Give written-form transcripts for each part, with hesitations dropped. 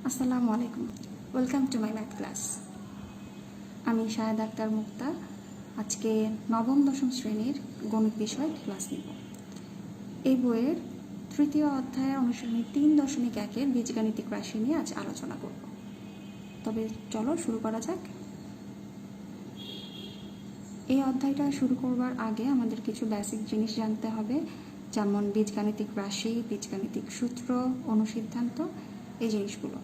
আসসালামু আলাইকুম, welcome to my math class. আমি শাহেদ আক্তার মুক্তা। আজকে নবম দশম শ্রেণীর গণিত বিষয় ক্লাস নিব। এই বইয়ের তৃতীয় অধ্যায়ের অনুশীলনী 3.1-এর বীজগাণিতিক রাশি নিয়ে আজ আলোচনা করব। তবে চলো শুরু করা যাক। এই অধ্যায়টা শুরু করবার আগে আমাদের কিছু বেসিক জিনিস জানতে হবে, যেমন বীজগাণিতিক রাশি, বীজগাণিতিক সূত্র, অনুসিদ্ধান্ত, এই জিনিসগুলো।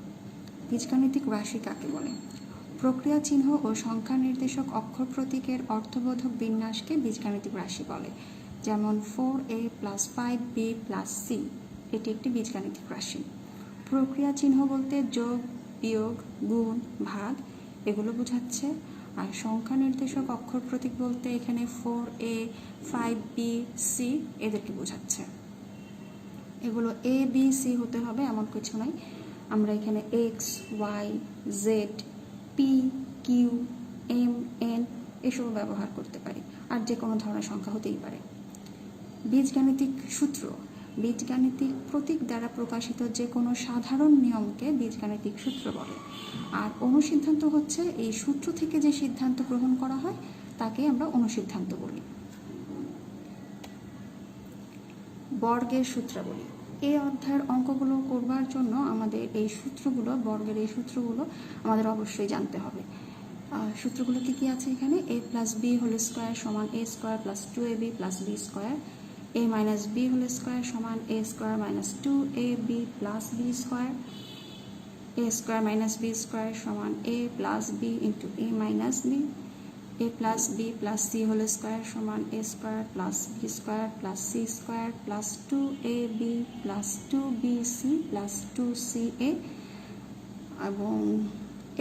বীজগাণিতিক রাশি কাকে বলে? প্রক্রিয়া চিহ্ন ও সংখ্যা নির্দেশক অক্ষর প্রতীকের অর্থবোধক বিন্যাসকে বীজগাণিতিক রাশি বলে। যেমন 4a + 5b + c, এটি একটি বীজগাণিতিক রাশি। প্রক্রিয়া চিহ্ন বলতে যোগ, বিয়োগ, গুণ, ভাগ এগুলো বোঝাচ্ছে। আর সংখ্যা নির্দেশক অক্ষর প্রতীক বলতে এখানে 4a, 5b, c এদেরকে বোঝাচ্ছে। এগুলো a, b, c হতে হবে এমন কিছু নাই। আমরা এখানে x, y, z, p, q, m, n এসব ব্যবহার করতে পারি, আর যে কোনো ধরনের সংখ্যা হতেই পারে। বীজগাণিতিক সূত্র, বীজগাণিতিক প্রতীক দ্বারা প্রকাশিত যে কোনো সাধারণ নিয়মকে বীজগাণিতিক সূত্র বলে। আর অনুসিদ্ধান্ত হচ্ছে এই সূত্র থেকে যে সিদ্ধান্ত গ্রহণ করা হয় তাকে আমরা অনুসিদ্ধান্ত বলি। বর্গের সূত্রাবলী, এই অধ্যায়ের অঙ্কগুলো করবার জন্য আমাদের এই সূত্রগুলো, বর্গের এই সূত্রগুলো আমাদের অবশ্যই জানতে হবে। সূত্রগুলো কী আছে এখানে? a + b² = a² + 2ab + b², a - b² = a² - 2ab + b², a² - b² = a + b × a - b, a + b + c² = a² + b² + c² + 2ab + 2bc + 2ca, এবং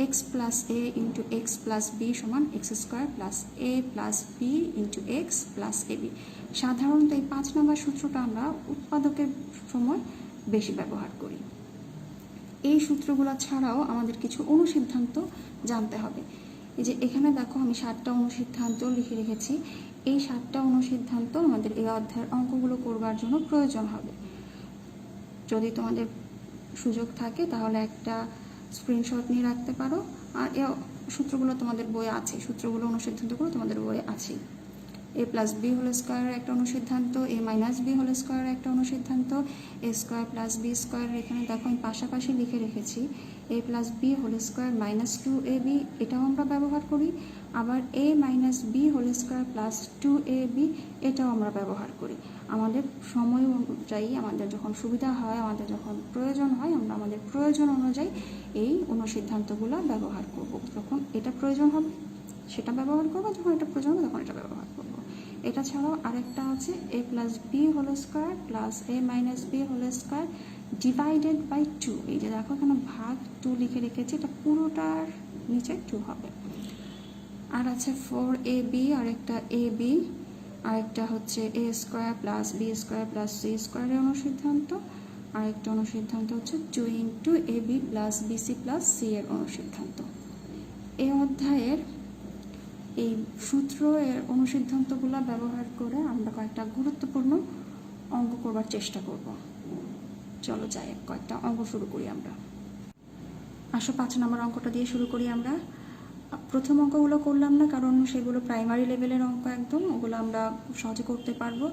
x + a × x + b = x² + a + b × x + ab। সাধারণত এই 5 নম্বর সূত্রটা আমরা উৎপাদকের সময় বেশি ব্যবহার করি। এই সূত্রগুলো ছাড়াও আমাদের কিছু অনুসিদ্ধান্ত জানতে হবে। এই যে এখানে দেখো আমি 7টা অনুসিদ্ধান্ত লিখে রেখেছি। এই 7টা অনুসিদ্ধান্ত আমাদের এই অধ্যায়ের অঙ্কগুলো করবার জন্য প্রয়োজন হবে। যদি তোমাদের সুযোগ থাকে তাহলে একটা স্ক্রিনশট নিয়ে রাখতে পারো। আর এই সূত্রগুলো তোমাদের বইয়ে আছে, সূত্রগুলো অনুসিদ্ধান্তগুলো তোমাদের বইয়ে আছে। a + b² একটা অনুসিদ্ধান্ত, a - b² একটা অনুসিদ্ধান্ত, a² + b² এখানে দেখো আমি পাশাপাশি লিখে রেখেছি। a + b² - 2ab এটাও আমরা ব্যবহার করি, আবার a - b² + 2ab এটাও আমরা ব্যবহার করি। আমাদের সময় অনুযায়ী, আমাদের যখন সুবিধা হয়, আমাদের যখন প্রয়োজন হয়, আমরা আমাদের প্রয়োজন অনুযায়ী এই অনুসিদ্ধান্তগুলো ব্যবহার করব। যখন এটা প্রয়োজন হবে সেটা ব্যবহার করবো, যখন এটা প্রয়োজন হবে তখন এটা ব্যবহার করব। এটা ছাড়াও আরেকটা আছে a + b² + a - b² divided by 2। এই যে দেখো এখানে ভাগ 2 লিখে রেখেছি, এটা পুরোটার নিচে 2 হবে। আর আছে 4ab, আরেকটা ab, আরেকটা হচ্ছে a² + b² + c² এর অনুসিদ্ধান্ত, আরেকটা অনুসিদ্ধান্ত হচ্ছে 2 × ab + bc + c এর অনুসিদ্ধান্ত। এই অধ্যায়ের এই সূত্র এর অনুসিদ্ধান্তগুলো ব্যবহার করে আমরা কয়েকটা গুরুত্বপূর্ণ অঙ্ক করবার চেষ্টা করব। চলো যাই, কয়েকটা অঙ্ক শুরু করি আমরা। আসো 5 নম্বর অঙ্কটা দিয়ে শুরু করি আমরা। প্রথম অঙ্কগুলো করলাম না, কারণ সেগুলো প্রাইমারি লেভেলের অঙ্ক, একদম ওগুলো আমরা সহজে করতে পারবো।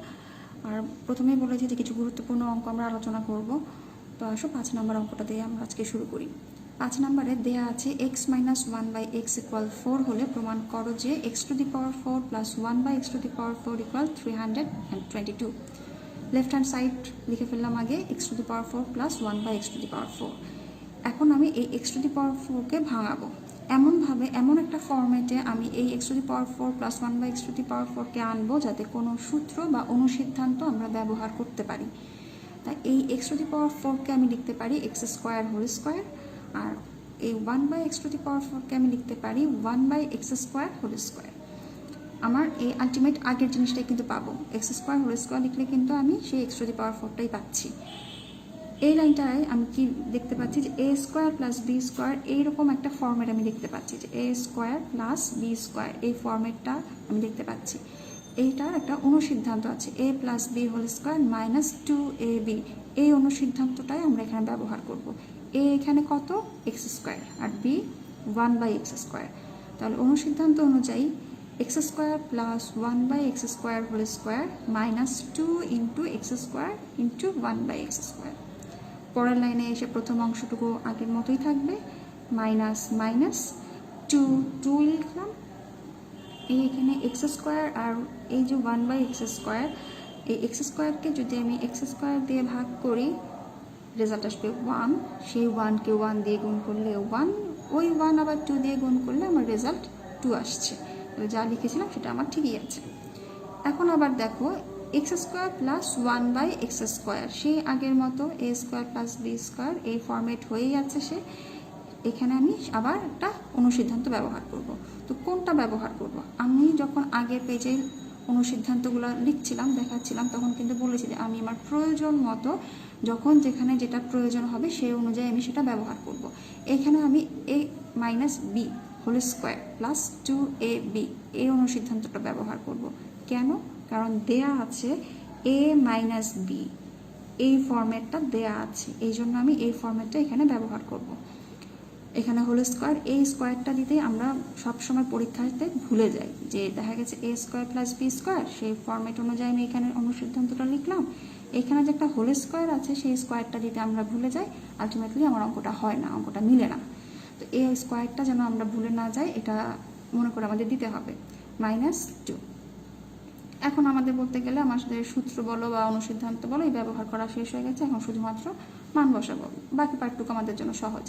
আর প্রথমেই বলেছি যে কিছু গুরুত্বপূর্ণ অঙ্ক আমরা আলোচনা করব। তো আসো 5 নম্বর অঙ্কটা দিয়ে আমরা আজকে শুরু করি। 5 নম্বরে দেয়া আছে x - 1/x = 4 হলে প্রমাণ করো যে x⁴ + 1/x⁴ = 322। Left hand side লিখে ফেললাম আগে, x⁴ + 1/x⁴। এখন আমি এই x⁴কে ভাঙাবো এমনভাবে, এমন একটা ফরম্যাটে আমি এই x⁴ + 1/x⁴কে আনবো যাতে কোনো সূত্র বা অনুসিদ্ধান্ত আমরা ব্যবহার করতে পারি। তাই এই x⁴কে আমি লিখতে পারি x² আর এই 1/x⁴কে আমি লিখতে পারি 1/x²²। আমার এই আলটিমেট আগের জিনিসটাই কিন্তু পাবো, x² লিখলে কিন্তু আমি সেই x⁴টাই পাচ্ছি। এই লাইনটায় আমি কি দেখতে পাচ্ছি যে a² + b² এইরকম একটা ফর্মেট আমি দেখতে পাচ্ছি, যে a² + b² এই ফর্মেটটা আমি দেখতে পাচ্ছি। এইটার একটা অনুসিদ্ধান্ত আছে a + b² - 2ab, এই অনুসিদ্ধান্তটাই আমরা এখানে ব্যবহার করব। এ এখানে কত এক্স স্কোয়ার আর বি 1/x²। তাহলে অনুসিদ্ধান্ত অনুযায়ী x² plus 1/x² whole square minus 2 into x² into 1/x²। পরের লাইনে এসে প্রথম অংশটুকু আগের মতোই থাকবে, মাইনাস মাইনাস 2 লিখলাম। এখানে x² আর এই যে 1/x², এই x²কে যদি আমি x² দিয়ে ভাগ করি রেজাল্ট আসবে 1, সেই 1কে 1 দিয়ে গুণ করলে 1, ওই 1 আবার 2 দিয়ে গুণ করলে আমার রেজাল্ট 2 আসছে। তাহলে যা লিখেছিলাম সেটা আমার ঠিকই আছে। এখন আবার দেখো x² প্লাস 1/x², সেই আগের মতো a² প্লাস b² এই ফরম্যাট হয়েই আছে সে। এখানে আমি আবার একটা অনুসিদ্ধান্ত ব্যবহার করব। তো কোনটা ব্যবহার করব? আমি যখন আগের পেজে অনুসিদ্ধান্তগুলো লিখছিলাম দেখাচ্ছিলাম তখন কিন্তু বলেছি যে আমি আমার প্রয়োজন মতো যখন যেখানে যেটা প্রয়োজন হবে সেই অনুযায়ী আমি সেটা ব্যবহার করব। এখানে আমি a minus b whole square plus 2ab এই অনুসিদ্ধান্তটা ব্যবহার করব। কেন? কারণ দেয়া আছে a মাইনাস বি, এই ফরম্যাটটা দেয়া আছে, এই জন্য আমি এই ফরম্যাটটা এখানে ব্যবহার করব। এখানে হোল স্কোয়ার, এই স্কোয়ারটা দিতে আমরা সবসময় পরীক্ষাতে ভুলে যাই, যে দেখা গেছে a² প্লাস b², সেই ফরম্যাট অনুযায়ী আমি এখানে অনুসিদ্ধান্তটা লিখলাম। এখানে যে একটা হোল স্কোয়ার আছে সেই স্কোয়ারটা দিতে আমরা ভুলে যাই, আলটিমেটলি আমার অঙ্কটা হয় না, অঙ্কটা মিলে না। তো এই স্কোয়ারটা যেন আমরা ভুলে না যাই এটা মনে করে আমাদের দিতে হবে, মাইনাস 2। এখন আমাদের বলতে গেলে আমাদের সূত্র বলো বা অনুসিদ্ধান্ত বলো এই ব্যবহার করা শেষ হয়ে গেছে, এখন শুধুমাত্র মান বসাবো। বাকি পার্টটুকু আমাদের জন্য সহজ,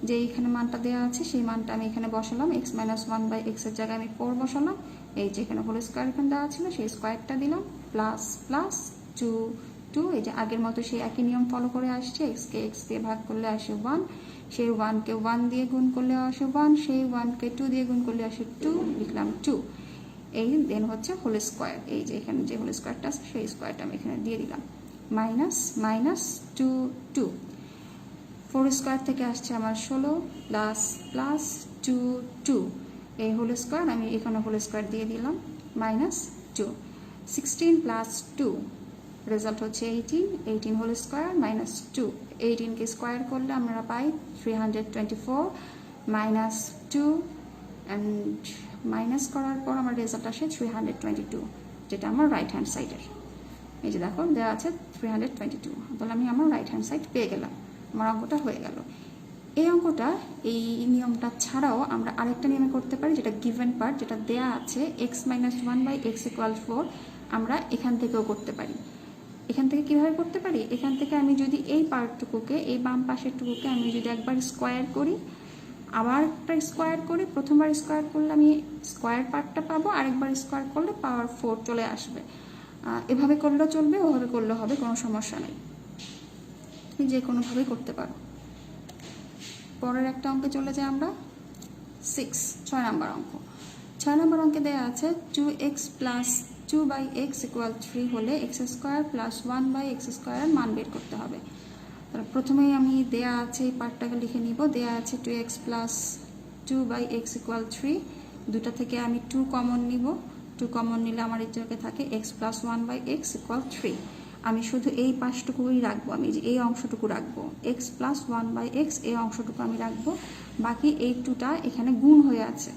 যে এইখানে মানটা দেওয়া আছে সেই মানটা আমি এখানে বসালাম, x মাইনাস 1/x এর জায়গায় আমি 4 বসালাম। এই যে এখানে হোল স্কোয়ার এখানে দেওয়া ছিল সেই স্কোয়ারটা দিলাম, প্লাস প্লাস 2, এই যে আগের মতো সেই একই নিয়ম ফলো করে আসছে, এক্সকে এক্স দিয়ে ভাগ করলে আসে 1, সেই 1কে 1 দিয়ে গুণ করলে আসে 1, সেই 1কে 2 দিয়ে গুণ করলে আসে 2, লিখলাম 2। এই দেন হচ্ছে হোল স্কোয়ার, এই যে এখানে যে হোল স্কোয়ারটা আছে সেই স্কোয়ারটা আমি এখানে দিয়ে দিলাম, মাইনাস মাইনাস 2, 4 স্কোয়ার থেকে আসছে আমার 16 প্লাস প্লাস 2, এই হোল স্কোয়ার আমি এখানে হোল স্কোয়ার দিয়ে দিলাম, মাইনাস 2, 16 প্লাস 2 রেজাল্ট হচ্ছে 18 হোল স্কোয়ার মাইনাস 2, 18কে স্কোয়ার করলে আমরা পাই 324, মাইনাস 2 অ্যান্ড মাইনাস করার পর আমার রেজাল্ট আসে 322, যেটা আমার রাইট হ্যান্ড সাইডের। এই যে দেখো দেওয়া আছে 322, তাহলে আমি আমার রাইট হ্যান্ড সাইড পেয়ে গেলাম, আমার অঙ্কটা হয়ে গেল। এই অঙ্কটা এই নিয়মটা ছাড়াও আমরা আরেকটা নিয়মে করতে পারি, যেটা গিভেন পার্ট, যেটা দেয়া আছে x মাইনাস 1/x = 4, আমরা এখান থেকেও করতে পারি। এখান থেকে কিভাবে করতে পারি? এখান থেকে আমি যদি এই পার্টটুকুকে, এই বাম পাশেরটুকুকে আমি যদি একবার স্কোয়ার করি, আবার একটা স্কোয়ার করি, প্রথমবার স্কোয়ার করলে আমি স্কোয়ার পার্টটা পাবো, আরেকবার স্কোয়ার করলে পাওয়ার 4 চলে আসবে। এভাবে করলেও চলবে, ওভাবে করলেও হবে, কোনো সমস্যা নেই, যে কোনোভাবেই করতে পারো। পরের একটা অঙ্কে চলে যাই আমরা, 6 নম্বর অঙ্ক। 6 নম্বর অঙ্কে দেওয়া আছে 2x প্লাস 2/x = 3 হলে x² প্লাস 1/x² এর মান বের করতে হবে। তাহলে প্রথমেই আমি দেয়া আছে এই পার্টটাকে লিখে নিব, দেয়া আছে 2x প্লাস 2/x = 3, দুটা থেকে আমি 2 কমন নিব, 2 কমন নিলে আমার এই জায়গায় থাকে x প্লাস 1/x = 3। আমি শুধু এই পাশটুকুই রাখবো, আমি যে এই অংশটুকু রাখবো, x প্লাস 1/x এই অংশটুকু আমি রাখবো, বাকি এই 2টা এখানে গুণ হয়ে আছে।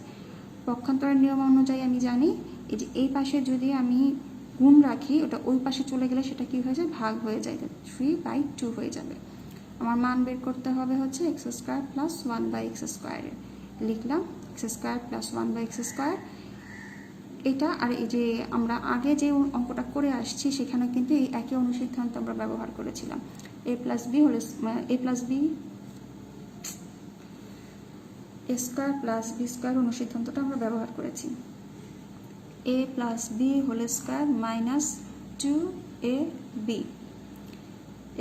পক্ষান্তরের নিয়ম অনুযায়ী আমি জানি এই যে এই পাশে যদি আমি গুণ রাখি ওটা ওই পাশে চলে গেলে সেটা কি হয়ে যায়, ভাগ হয়ে যায়, 3/2 হয়ে যাবে। আমার মান বের করতে হবে হচ্ছে x² প্লাস 1/x², লিখলাম x² প্লাস 1/x²। এটা আর এই যে আমরা আগে যে অঙ্কটা করে আসছি সেখানে কিন্তু এই একই অনুসিদ্ধান্ত আমরা ব্যবহার করেছিলাম, a plus b a² plus b² অনুসিদ্ধান্তটা আমরা ব্যবহার করেছি। a plus b whole square minus 2ab,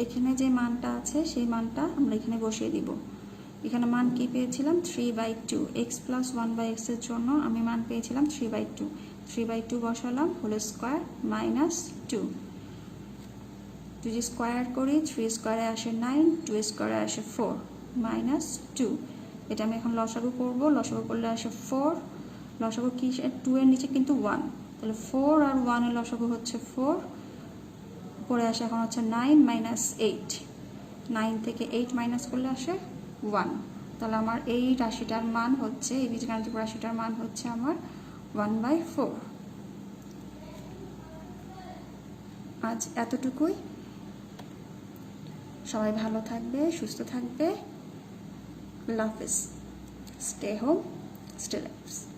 এখানে যে মানটা আছে সেই মানটা আমরা এখানে বসিয়ে দিব। এখানে মান কি পেয়েছিলাম, 3/2, x প্লাস 1/x এর জন্য আমি মান পেয়েছিলাম 3/2 বসালাম, হোল স্কোয়ার মাইনাস 2 যদি স্কোয়ার করি 3 স্কোয়ারে আসে 9, 2 স্কোয়ারে আসে 4, মাইনাস 2। এটা আমি এখন লসাগু করব, লসাগু করলে আসে 4, লসাগু কি 2 এর নিচে কিন্তু 1, তাহলে 4 আর 1 এর লসাগু হচ্ছে 4, পরে আসে এখন হচ্ছে 9 মাইনাস 8, 9 থেকে 8 মাইনাস করলে আসে 1। তাহলে আমার এই রাশিটার মান হচ্ছে, এই বীজগাণিতিক রাশিটার মান হচ্ছে আমার 1/4। আজ এতটুকুই। সবাই ভালো থাকবে, সুস্থ থাকবে। আল্লাহ হাফেজ। Stay home, stay life.